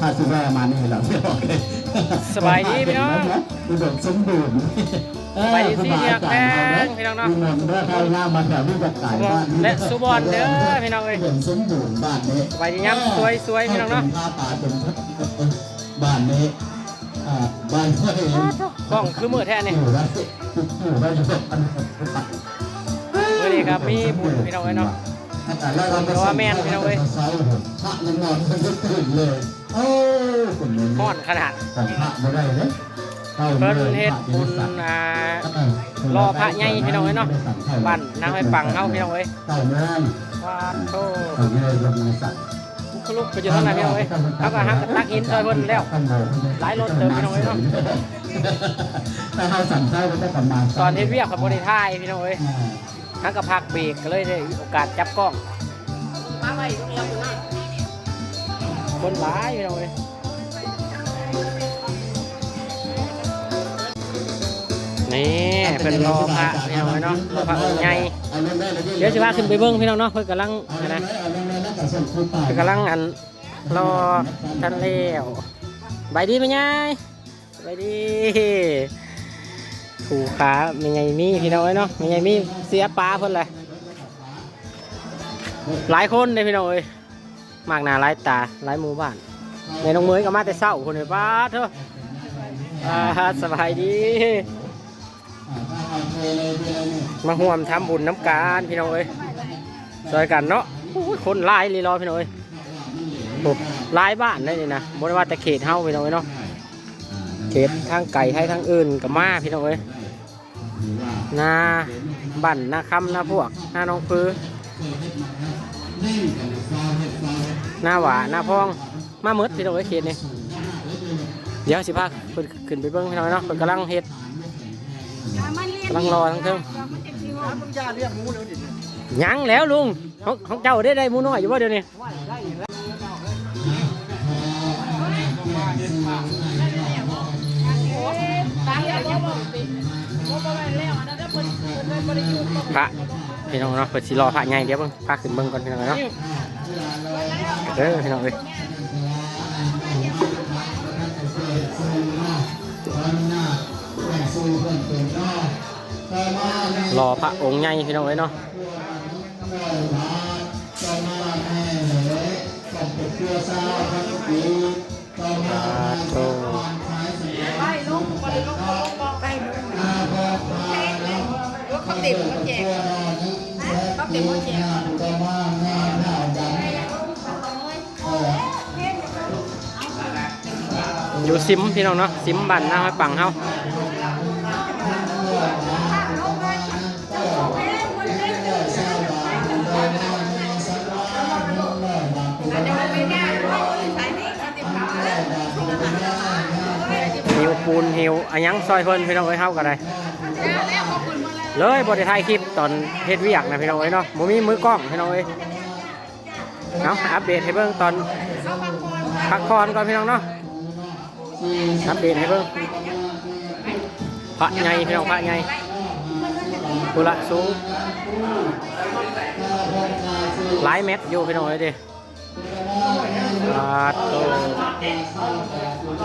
ถ้าซื้อได้มานี่เราไม่บอกเลย สบายดีพี่น้อง อุดมสมบูรณ์ ไปดีสิเรียกแป้งพี่น้องเนาะ มีเงินเด้อข้าวหน้ามาแถวนี้จะขายบ้าน และสุบอนเด้อพี่น้องเอ้ย อุดมสมบูรณ์บ้านนี้ ไปดีย้ำสวยๆพี่น้องเนาะ ผ้าป่าเป็นบ้านนี้บ้านก็เอง กล้องคือมือแท้นี่ อยู่ได้อยู่ได้อยู่อัน มื้อนี้ครับมีบุญพี่น้องเอ้ยเนาะ เพราะว่าแม่นพี่น้องเอ้ย พระยังนอนไม่ตื่นเลยโอ้คนนี้ ฮ้อนขนาด ของพระไม่ได้เลย เพิ่นเฮ็ดบุญรอพระใหญ่พี่น้องเอ้ยเนาะบ้านนางให้ปังเฮาพี่น้องเอ้ย เต่าแม่น ว่าโธ่ เต่าแม่ลงในสัตว์ คุลุกไปอยู่ทางไหนพี่น้องเอ้ยเฮาก็หักตักหินซอยเพิ่นแล้ว หลายรถเติมพี่น้องเอ้ยเนาะ แต่เฮาสั่นเช้าก็ได้ประมาณ ตอนเฮ็ดเวียกกับบ่ได้ถ่ายพี่น้องเอ้ยหักก็พักเบรกก็เลยได้โอกาสจับกล้องมาไว้ตรงนี้คนหลายพี่น้องเอ้ยนี่เป็นรอพระพี่น้องเนาะรอพระองค์ใหญ่เดี๋ยวสิพาขึ้นไปเบิ่งพี่น้องเนาะเพิ่นกำลังนะเพิ่นกำลังรอท่านแล้วไปดีไหมยายไปดีถูกขาไม่ไงมีพี่น้องเนาะไม่ไงมีเสียปลาเพิ่นเลยหลายคนเลยพี่น้องเอ้ยมากหน้าหลายตาหลายหมู่บ้านในน้องเมยก็มาแต่เช้าคนเลยป้าเถอะสบายดีมาห่วมทำบุญน้ำการพี่น้องเอ้ยช่วยกันเนาะคนหลายเลยรอพี่น้องเอ้ยหลายบ้านได้เลยนะบ่ได้ว่าแต่เขตเฮาพี่น้องเอ้ยเนาะเขตทางไก่ให้ทางอื่นกับมาพี่น้องเอ้ยนาบั่นนาคำนาพวกนาน้องปือนาหวานาพองมาเมดพี่น้องเอ้ยเขตนี่เดี๋ยวสิพาขึ้นไปเบิ้งพี่น้องเนาะเพิ่นกำลังเฮ็ดกำลังรอทั้งเทิงยังแล้วลุงของเจ้าได้หมูน้อยอยู่บ่เดี๋ยวนี้พระพี่น้องเนาะเปิดสิรอพระใหญ่เดี๋ยวเบิ่งพาขึ้นเบิ่งก่อนพี่น้องเนาะเด้อพี่น้องเอ้ยรอพระองค์ใหญ่พี่น้องเอ้ยเนาะโอ้เขาติดมันแจกเขาติดมันแจกอยู่ซิมพี่น้องเนาะซิมบันหน้าให้ปังเฮาหิวปูนหิวอันยังซอยเพิ่นพี่น้องเอ้ยเฮากันได้เลยบริถ่ายคลิปตอนเฮ็ดเวียกนะพี่น้องเอ้ยเนาะบ่มีมือกล้องพี่น้องเอ้ยเอาอัปเดตให้เบิ่งตอนพักผ่อนก่อนพี่น้องเนาะอัปเดตให้เบิ่งพระใหญ่พี่น้องพระใหญ่กุละสูงหลายเม็ดอยู่พี่น้องเอ้ยดิ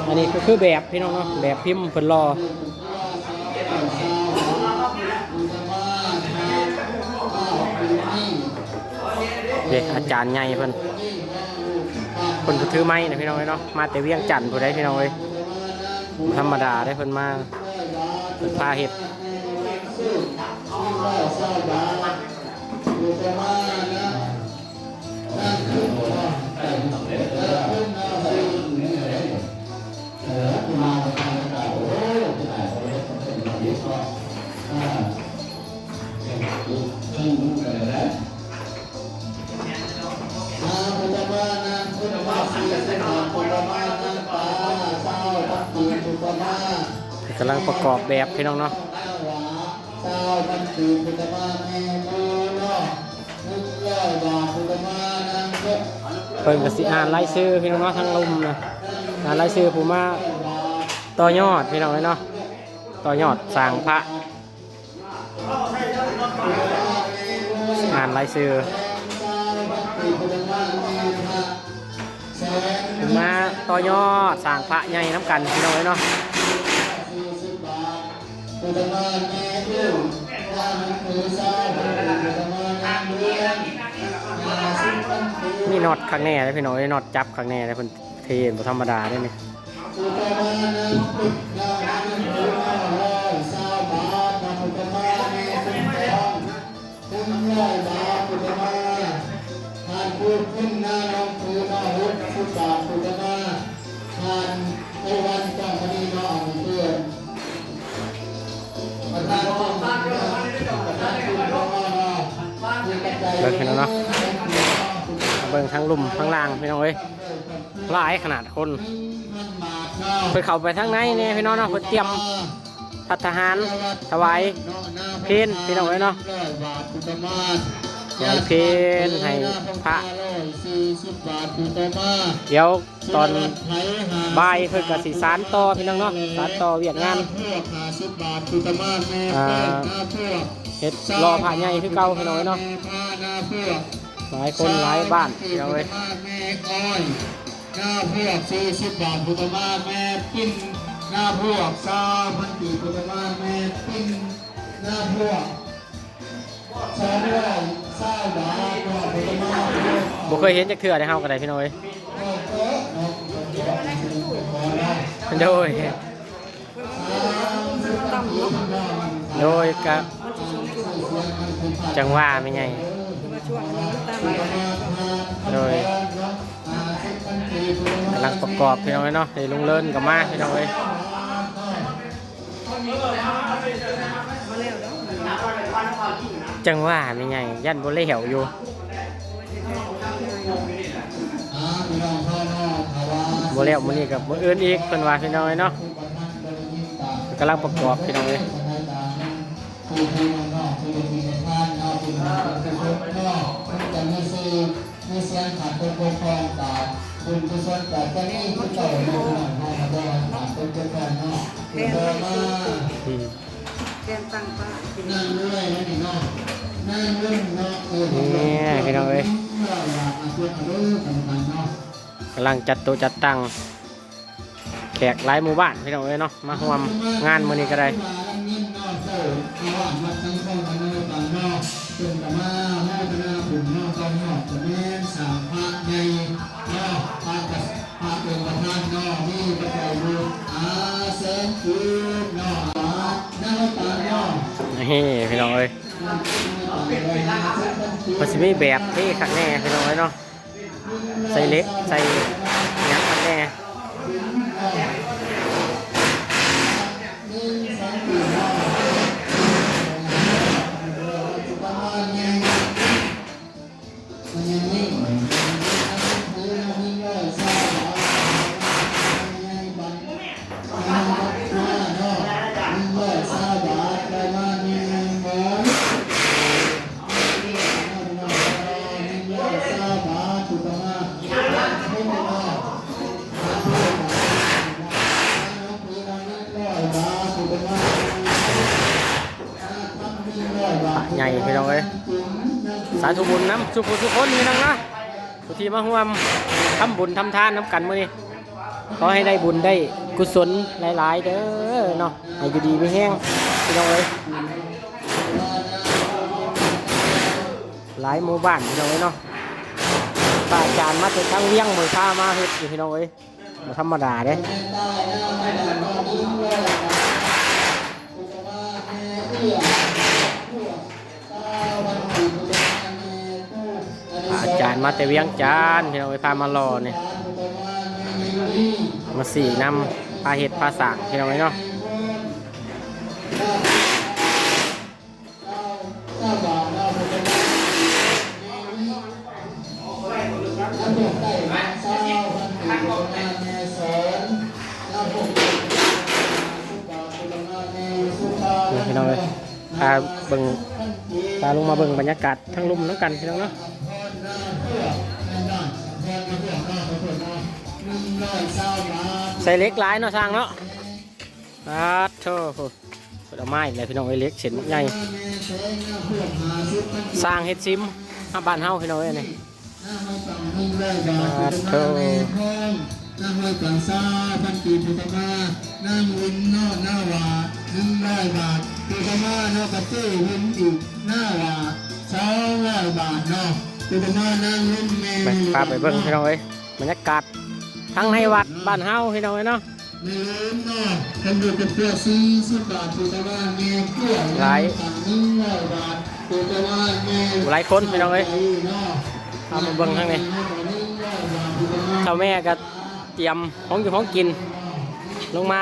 อันนี้ก็คือแบบพี่น้องเนาะแบบพิมพ์เพิ่นรอเด็กอาจารย์ใหญ่เพิ่นคนถือไม้นะพี่น้องเนาะมาแต่เวียงจันทน์ผู้ใดพี่น้องเอ้ยธรรมดาได้เพิ่นมาเพิ่นพาเฮ็ดกำลังประกอบแบบพี่น้องเนาะเพิ่นก็สิอ่านรายชื่อพี่น้องเนาะทั้งลุ่มนะอ่านรายชื่อผู้มาต่อยอดพี่น้องเนาะต่อยอดสร้างพระอ่านรายชื่อ มาต่อยอดสร้างพระใหญ่น้ำกันพี่น้องเนาะนี่น็อตข้างแน่เลยพี่น้องน็อตจับข้างแน่เลยเพิ่นเทนบ่ธรรมดาได้นี่พูดขึ้นหน้าน้องคือมาหุบฟุตบาทฟุตมาทานในวันจังคดีน้องเพื่อนประธานองค์ประธานคุณพ่อเนาะ เบิ่งพี่น้องเนาะเบิ่งทั้งลุ่มทั้งล่างพี่น้องเอ้ยหลายขนาดคนเพิ่นเข้าไปทางในนี่พี่น้องเนาะเพิ่นเตรียมพัฒหารถวายเพลพี่น้องเอ้ยเนาะให้เพลให้พระเดี๋ยวตอนบ่ายเพิ่นก็สิสานต่อพี่น้องเนาะสานต่อเวียกงานเฮ็ดรอพระใหญ่คือเก่าพี่น้องเนาะหลายคนหลายบ้านพี่น้องเอ้ยหน้าพวก40 บาทพุทธมาแม่ปิ้นหน้าพวก20,000 ปีพุทธมาแม่ปิ้นหน้าพวก220 บาทพุทธมาบ่เคยเห็นจักเทื่อได้เฮาก็ได้พี่น้องเอ้ยโดยก็จังว่าไม่ไงโดยกำลังประกอบพี่น้องเนาะให้ลุงเลินกับมาพี่น้องเอ้ยจังว่าไม่ไงยันบ่เล่เหี่ยวอยู่บ่แล้วมื้อนี้กับมื้ออื่นอีกเพิ่นว่าพี่น้องเนาะกำลังประกอบพี่น้องเอ้ยมีเสียงขัดตัวโกงฟองตาคุณกุศลแต่ก็นี่คุณเต่าอยู่หน่อยให้มาด้วยขัดตัวโกงฟองเนาะเดินมาเตรียมตั้งป้านั่งเรื่อยนะเนาะนั่งเรื่อยเนาะนี่พี่น้องเอ้ยกำลังจัดโต๊ะจัดตั้งแขกหลายหมู่บ้านพี่น้องเอ้ยเนาะมาร่วมงานมื้อนี้ก็ได้เป็นกมาแม่เป็นบุญนอกต้องนอกจะแม่สามพระในนอกพระกับพระเป็นประธานนอกนี่ก็ใจบุญเสนคืนนอกหน้าตานอกนี่พี่น้องเอ้ยมันจะมีแบบที่ขัดแน่พี่น้องเอ้ยเนาะใส่เล็กใส่ยังขัดแน่ใหญ่พี่น้องเอ้ยสาธุบุญน้ำสุขทุกคนพี่น้องนะทุกทีมาร่วมทำบุญทำทานน้ำกันมื้อนี้ขอให้ได้บุญได้กุศลหลายๆเด้อเนาะให้อยู่ดีไม่แห้งพี่น้องเอ้ยหลายหมู่บ้านพี่น้องเอ้ยเนาะป้าอาจารย์มาจากทางเลี้ยงมือข้ามาเฮ็ดอยู่พี่น้องเอ้ยบ่ธรรมดาเด้อาจารย์มาแต่เวียงจันทร์พี่น้องไปพามารอเนี่ยมาสี่นำพาเห็ดพาสากพี่น้องเนาะพี่น้องเลยพาเบิ่งพาลงมาเบิ่งบรรยากาศทั้งลุ่มทั้งกันพี่น้องเนาะใส่เล็กหลายเนาะสร้างเนาะโธ่ผลไม้เลยพี่น้องเล็กเส้นใหญ่สร้างเฮ็ดซิมบ้านเฮาพี่น้องนี่โธ่ นั่งห้อยกังซาพันปีพุทธมานั่งวินนอกหน้าวา100 บาทพุทธมานอกกระเจ้วินอีกหน้าวา200 บาทเนาะพุทธมานั่งวินแม่ ไปพาไปเบิ่งพี่น้องเอ้ยบรรยากาศทั้งในวัดบ้านเฮาพี่น้องเอ้ยเนาะ ไม่ลืมเนาะทำดูกับเพื่อ40 บาทพุทธมาแม่เพื่อ หลาย 100 บาทพุทธมาแม่ หลายคนพี่น้องเอ้ยเอามาเบิ่งทางนี้เท่าแม่ก็เตรียมของอยู่ของกิน ลงมา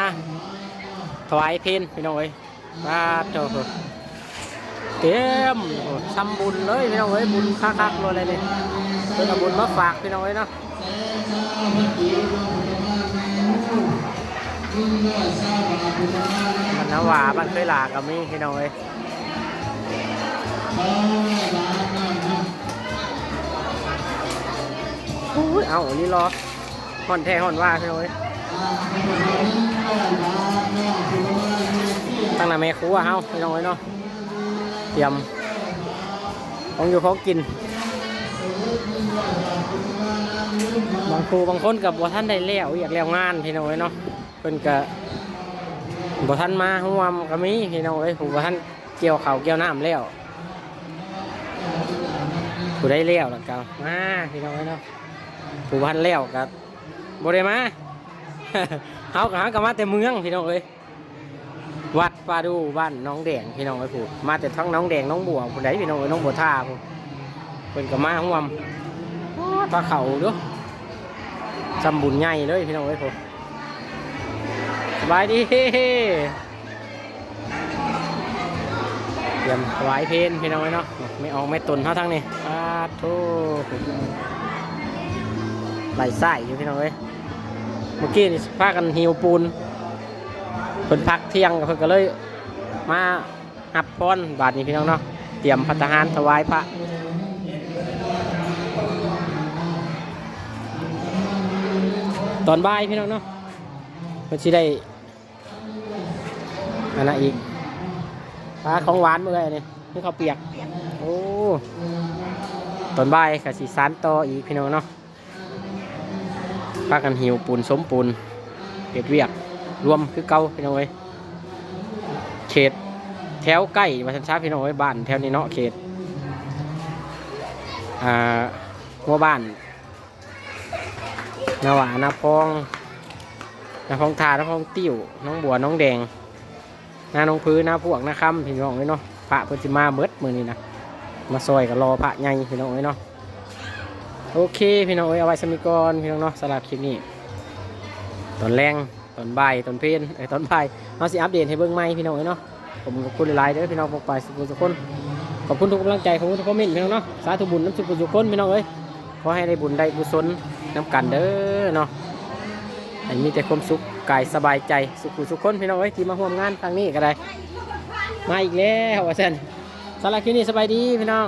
ถวายเพลพี่น้องเอ้ยมาเจ้าเตรียมทำบุญเลยพี่น้องเอ้ยบุญคักๆเลยนี่เพิ่นเอาบุญมาฝากพี่น้องเอ้ยเนาะบ้านนาหวาบ้านเคยหลาก็มีพี่น้องเอ้ยอุ้ยเอานี่รอห่อนแท้ห่อนว่าพี่น้องเอ้ยตั้งแต่แม่ครัวเฮาพี่น้องเอ้ยเนาะเตรียมของอยู่ของกินบางครูบางคนกับบ่ท่านได้แล้วอยากแล้วงานพี่น้องเอ้ยเนาะเพิ่นก็บ่ท่านมาห่วมก็มีพี่น้องเอ้ยผู้บ่ท่านเกี่ยวข้าวเกี่ยวน้ำแล้วผู้ได้แล้วแล้วก็มาพี่น้องเอ้ยเนาะผู้บ่ท่านแล้วก็บ่ได้มา เฮาก็มาแต่เมืองพี่น้องเอ้ยวัดป่าดูบ้านน้องแดงพี่น้องเอ้ยผู้มาแต่ทั้งน้องแดงน้องบัวผู้ใดพี่น้องเอ้ยน้องบัวท่าผู้เพิ่นก็มาห่วมปลาเข่าเด้อจำบุญใหญ่เลยพี่น้องเอ้ยผู้สบายดีเตรียมถวายเพลพี่น้องเอ้ยเนาะไม่ออกไม่ตุนเท่าทั้งนี้โธ่ไหลไส้อยู่พี่น้องเอ้ยเมื่อกี้นี่พากันหิวปูนเพิ่นพักเที่ยงเพิ่นก็เลยมาหับพรบาทนี้พี่น้องเนาะเตรียมภัตตาหารถวายพระตอนบ่ายพี่น้องเนาะเพิ่นสิได้อันนั้นอีกปลาของหวานเมื่อไหร่นี่นี่ข้าวเปียกโอ้ตอนบ่ายก็สิสานต่ออีกพี่น้องเนาะพากันหิวปูนสมปูนเก็บเวียกรวมคือเก่าพี่น้องเอ้ยเขตแถวใกล้วัดชันชาพี่น้องเอ้ยบ้านแถวนี้เนาะเขตหมู่บ้านนาหวานาพองนาพองทานาพองติ้วน้องบัวน้องแดงนาน้องพื้นนาพวกนาคำพี่น้องเอ้ยเนาะพระเพิ่นสิมาเบิดมื้อนี้นะมาซอยก็รอพระใหญ่พี่น้องเอ้ยเนาะโอเคพี่น้องเอ้ยเอาไว้สมิกรพี่น้องเนาะสำหรับคลิปนี้ตอนแรงตอนบ่ายตอนเพลนตอนบ่ายเราสิอัปเดตให้เบิ่งใหม่พี่น้องเอ้ยเนาะผมขอบคุณหลายๆเด้อพี่น้องพวกไปสุขคนขอบคุณทุกกำลังใจขอบคุณทุกคอมเมนต์พี่น้องเนาะสาธุบุญน้ำสุขคนพี่น้องเอ้ยขอให้ได้บุญได้กุศลน้ำกันเด้อเนาะให้มีแต่ความสุขกายสบายใจสุขคนพี่น้องเอ้ยที่มาร่วมงานครั้งนี้ก็ได้มาอีกแล้วว่าซั่นสำหรับคลิปนี้สบายดีพี่น้อง